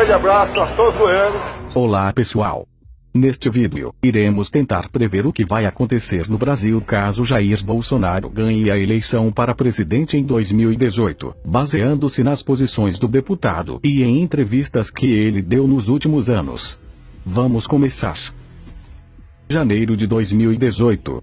grande abraço a todos os goianos. Olá pessoal. Neste vídeo, iremos tentar prever o que vai acontecer no Brasil caso Jair Bolsonaro ganhe a eleição para presidente em 2018, baseando-se nas posições do deputado e em entrevistas que ele deu nos últimos anos. Vamos começar. Janeiro de 2018.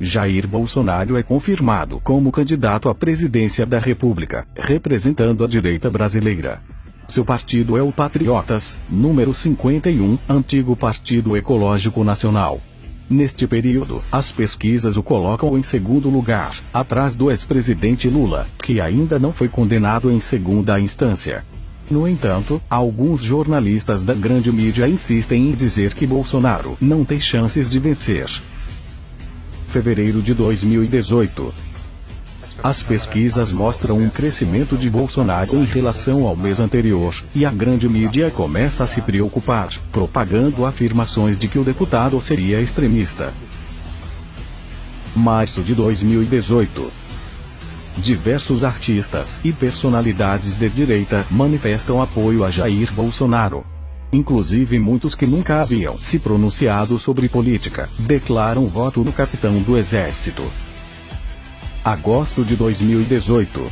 Jair Bolsonaro é confirmado como candidato à presidência da República, representando a direita brasileira. Seu partido é o Patriotas, número 51, antigo Partido Ecológico Nacional. Neste período, as pesquisas o colocam em segundo lugar, atrás do ex-presidente Lula, que ainda não foi condenado em segunda instância. No entanto, alguns jornalistas da grande mídia insistem em dizer que Bolsonaro não tem chances de vencer. Fevereiro de 2018. As pesquisas mostram um crescimento de Bolsonaro em relação ao mês anterior, e a grande mídia começa a se preocupar, propagando afirmações de que o deputado seria extremista. Março de 2018. Diversos artistas e personalidades de direita manifestam apoio a Jair Bolsonaro. Inclusive muitos que nunca haviam se pronunciado sobre política, declaram voto no capitão do exército. Agosto de 2018.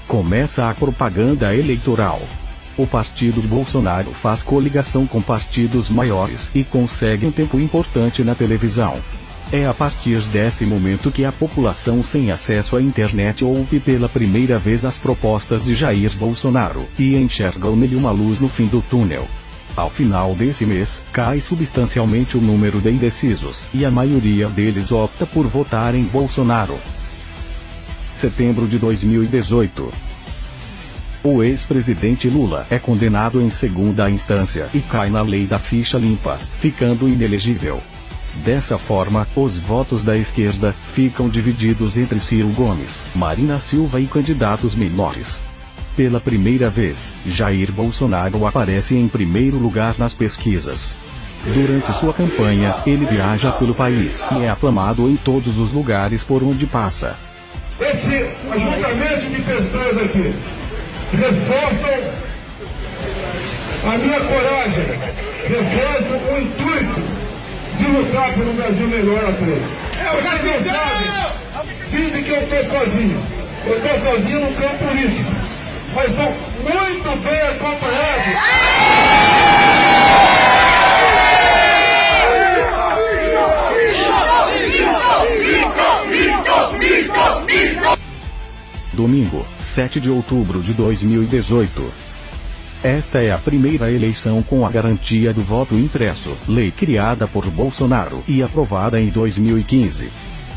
Começa a propaganda eleitoral. O partido Bolsonaro faz coligação com partidos maiores e consegue um tempo importante na televisão. É a partir desse momento que a população sem acesso à internet ouve pela primeira vez as propostas de Jair Bolsonaro, e enxergam nele uma luz no fim do túnel. Ao final desse mês, cai substancialmente o número de indecisos, e a maioria deles opta por votar em Bolsonaro. Setembro de 2018. O ex-presidente Lula é condenado em segunda instância e cai na lei da ficha limpa, ficando inelegível. Dessa forma, os votos da esquerda ficam divididos entre Ciro Gomes, Marina Silva e candidatos menores. Pela primeira vez, Jair Bolsonaro aparece em primeiro lugar nas pesquisas. Durante sua campanha, ele viaja pelo país e é aclamado em todos os lugares por onde passa. Esse ajuntamento de pessoas aqui reforçam a minha coragem, reforçam o intuito de lutar por um Brasil melhor a todos. Vocês não sabem, dizem que eu estou sozinho. Eu estou sozinho no campo político, mas estou muito bem acompanhado. Domingo, 7 de outubro de 2018. Esta é a primeira eleição com a garantia do voto impresso, lei criada por Bolsonaro e aprovada em 2015.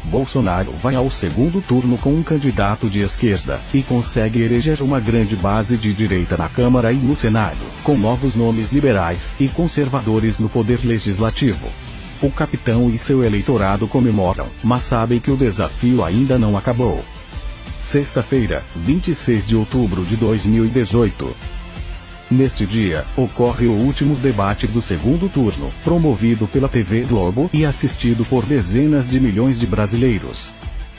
Bolsonaro vai ao segundo turno com um candidato de esquerda, e consegue eleger uma grande base de direita na Câmara e no Senado, com novos nomes liberais e conservadores no poder legislativo. O capitão e seu eleitorado comemoram, mas sabem que o desafio ainda não acabou. Sexta-feira, 26 de outubro de 2018. Neste dia, ocorre o último debate do segundo turno, promovido pela TV Globo e assistido por dezenas de milhões de brasileiros.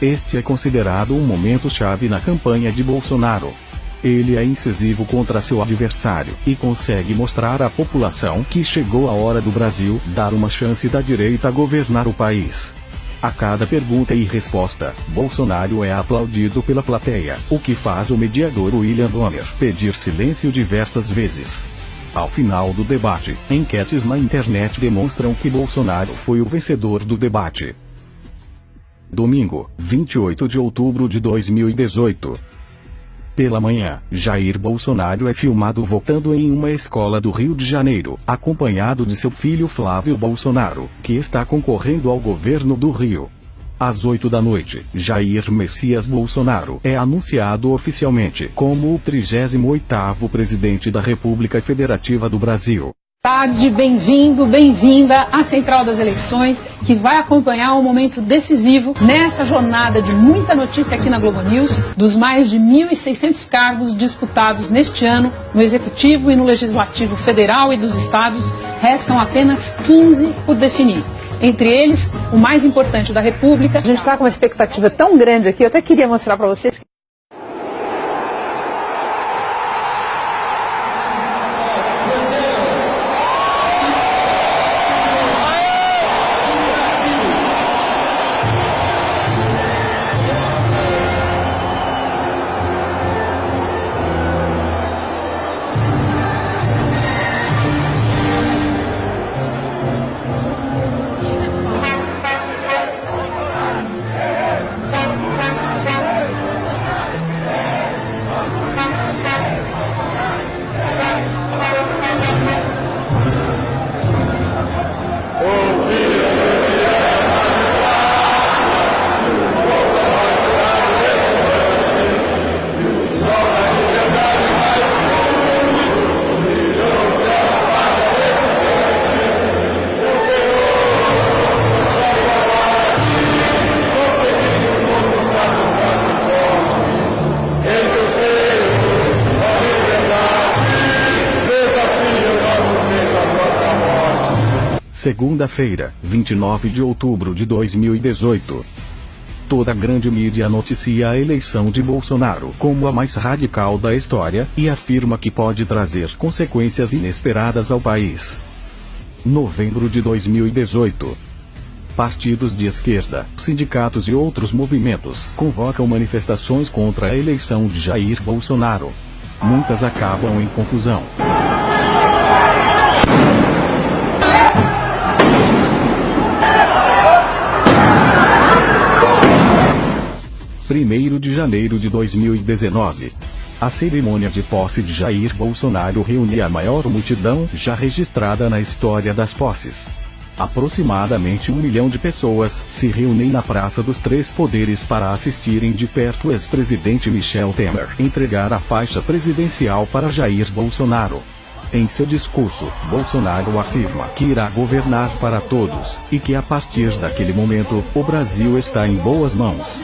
Este é considerado um momento-chave na campanha de Bolsonaro. Ele é incisivo contra seu adversário e consegue mostrar à população que chegou a hora do Brasil dar uma chance da direita a governar o país. A cada pergunta e resposta, Bolsonaro é aplaudido pela plateia, o que faz o mediador William Bonner pedir silêncio diversas vezes. Ao final do debate, enquetes na internet demonstram que Bolsonaro foi o vencedor do debate. Domingo, 28 de outubro de 2018. Pela manhã, Jair Bolsonaro é filmado votando em uma escola do Rio de Janeiro, acompanhado de seu filho Flávio Bolsonaro, que está concorrendo ao governo do Rio. Às 8 da noite, Jair Messias Bolsonaro é anunciado oficialmente como o 38º presidente da República Federativa do Brasil. Tarde, bem-vindo, bem-vinda à Central das Eleições, que vai acompanhar um momento decisivo nessa jornada de muita notícia aqui na Globo News, dos mais de 1.600 cargos disputados neste ano no Executivo e no Legislativo Federal e dos Estados, restam apenas 15 por definir. Entre eles, o mais importante da República. A gente está com uma expectativa tão grande aqui, eu até queria mostrar para vocês. segunda-feira, 29 de outubro de 2018. Toda a grande mídia noticia a eleição de Bolsonaro como a mais radical da história, e afirma que pode trazer consequências inesperadas ao país. Novembro de 2018. Partidos de esquerda, sindicatos e outros movimentos convocam manifestações contra a eleição de Jair Bolsonaro. Muitas acabam em confusão. 1º de janeiro de 2019. A cerimônia de posse de Jair Bolsonaro reúne a maior multidão já registrada na história das posses. Aproximadamente 1 milhão de pessoas se reúnem na Praça dos Três Poderes para assistirem de perto o ex-presidente Michel Temer entregar a faixa presidencial para Jair Bolsonaro. Em seu discurso, Bolsonaro afirma que irá governar para todos, e que a partir daquele momento, o Brasil está em boas mãos.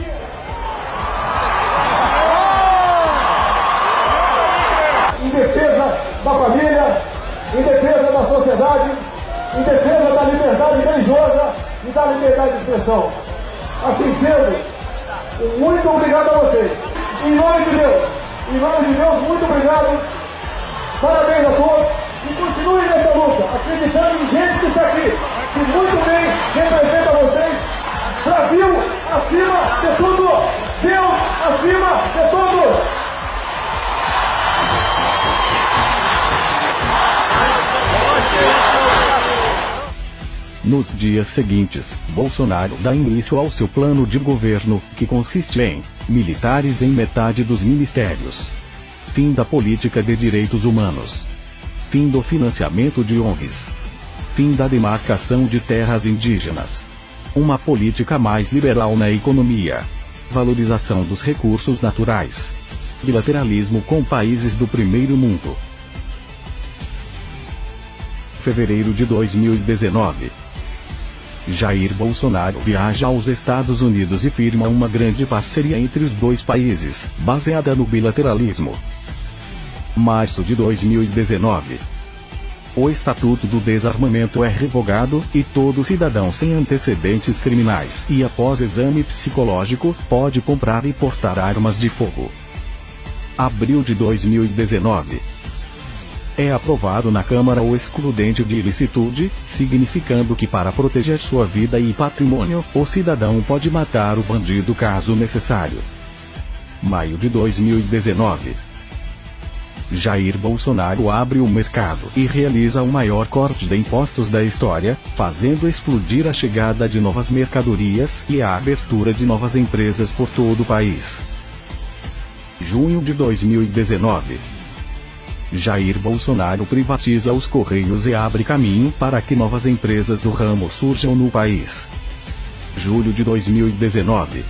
Em defesa da família, em defesa da sociedade, em defesa da liberdade religiosa e da liberdade de expressão. Assim sendo, muito obrigado a vocês. Em nome de Deus, muito obrigado. Parabéns a todos e continuem nessa luta, acreditando em gente que está aqui, que muito bem representa vocês. Brasil acima de tudo, Deus acima de tudo. Nos dias seguintes, Bolsonaro dá início ao seu plano de governo, que consiste em militares em metade dos ministérios, fim da política de direitos humanos, fim do financiamento de ONGs, fim da demarcação de terras indígenas, uma política mais liberal na economia, valorização dos recursos naturais, bilateralismo com países do primeiro mundo. Fevereiro de 2019. Jair Bolsonaro viaja aos Estados Unidos e firma uma grande parceria entre os dois países, baseada no bilateralismo. Março de 2019. O Estatuto do Desarmamento é revogado, e todo cidadão sem antecedentes criminais e após exame psicológico pode comprar e portar armas de fogo. Abril de 2019. É aprovado na Câmara o excludente de ilicitude, significando que para proteger sua vida e patrimônio, o cidadão pode matar o bandido caso necessário. Maio de 2019. Jair Bolsonaro abre o mercado e realiza o maior corte de impostos da história, fazendo explodir a chegada de novas mercadorias e a abertura de novas empresas por todo o país. Junho de 2019. Jair Bolsonaro privatiza os Correios e abre caminho para que novas empresas do ramo surjam no país. Julho de 2019.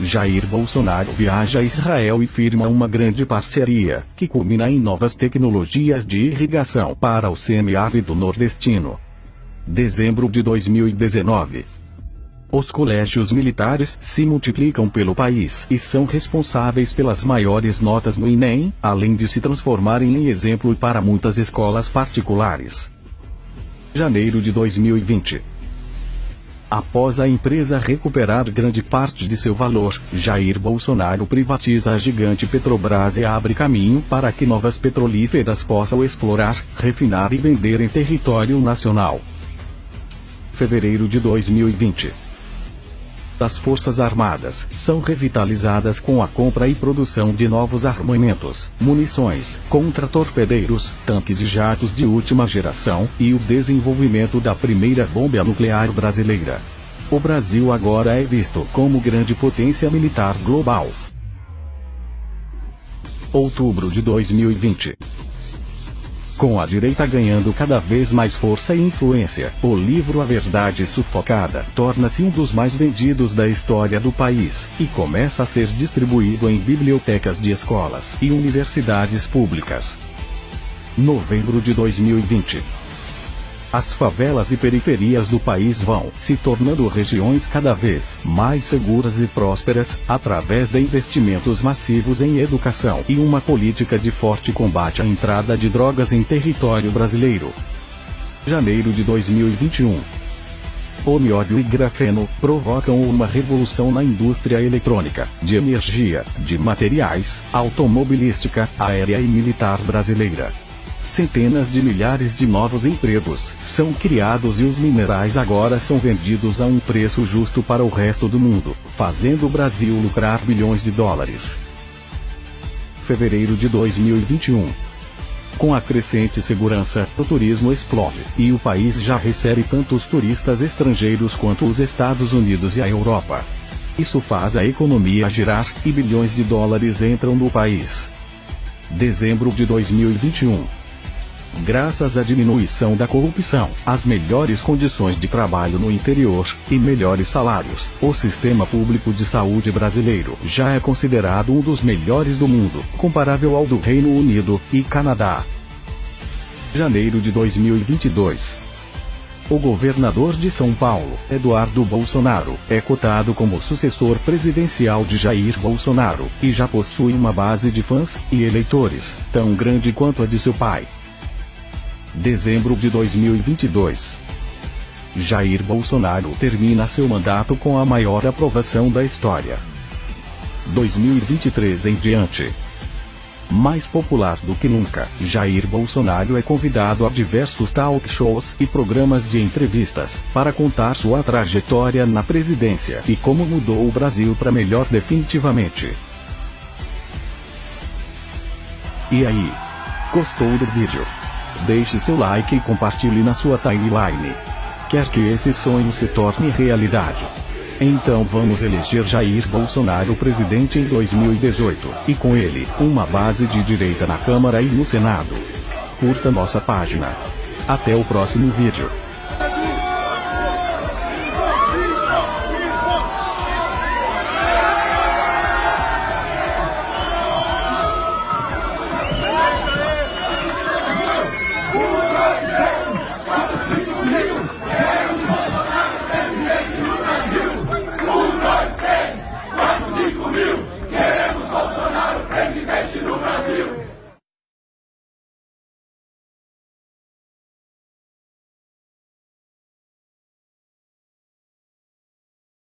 Jair Bolsonaro viaja a Israel e firma uma grande parceria, que culmina em novas tecnologias de irrigação para o semiárido nordestino. Dezembro de 2019. Os colégios militares se multiplicam pelo país e são responsáveis pelas maiores notas no Enem, além de se transformarem em exemplo para muitas escolas particulares. Janeiro de 2020. Após a empresa recuperar grande parte de seu valor, Jair Bolsonaro privatiza a gigante Petrobras e abre caminho para que novas petrolíferas possam explorar, refinar e vender em território nacional. Fevereiro de 2020. As Forças Armadas são revitalizadas com a compra e produção de novos armamentos, munições, contra-torpedeiros, tanques e jatos de última geração, e o desenvolvimento da primeira bomba nuclear brasileira. O Brasil agora é visto como grande potência militar global. Outubro de 2020. Com a direita ganhando cada vez mais força e influência, o livro A Verdade Sufocada torna-se um dos mais vendidos da história do país, e começa a ser distribuído em bibliotecas de escolas e universidades públicas. Novembro de 2020. As favelas e periferias do país vão se tornando regiões cada vez mais seguras e prósperas, através de investimentos massivos em educação e uma política de forte combate à entrada de drogas em território brasileiro. Janeiro de 2021. O nióbio e grafeno provocam uma revolução na indústria eletrônica, de energia, de materiais, automobilística, aérea e militar brasileira. Centenas de milhares de novos empregos são criados e os minerais agora são vendidos a um preço justo para o resto do mundo, fazendo o Brasil lucrar bilhões de dólares. Fevereiro de 2021. Com a crescente segurança, o turismo explode, e o país já recebe tantos turistas estrangeiros quanto os Estados Unidos e a Europa. Isso faz a economia girar, e bilhões de dólares entram no país. Dezembro de 2021. Graças à diminuição da corrupção, às melhores condições de trabalho no interior, e melhores salários, o sistema público de saúde brasileiro já é considerado um dos melhores do mundo, comparável ao do Reino Unido e Canadá. Janeiro de 2022. O governador de São Paulo, Eduardo Bolsonaro, é cotado como sucessor presidencial de Jair Bolsonaro, e já possui uma base de fãs e eleitores tão grande quanto a de seu pai. Dezembro de 2022. Jair Bolsonaro termina seu mandato com a maior aprovação da história. 2023 em diante. Mais popular do que nunca, Jair Bolsonaro é convidado a diversos talk shows e programas de entrevistas para contar sua trajetória na presidência e como mudou o Brasil para melhor definitivamente. E aí? Gostou do vídeo? Deixe seu like e compartilhe na sua timeline. Quer que esse sonho se torne realidade? Então vamos eleger Jair Bolsonaro presidente em 2018, e com ele, uma base de direita na Câmara e no Senado. Curta nossa página. Até o próximo vídeo.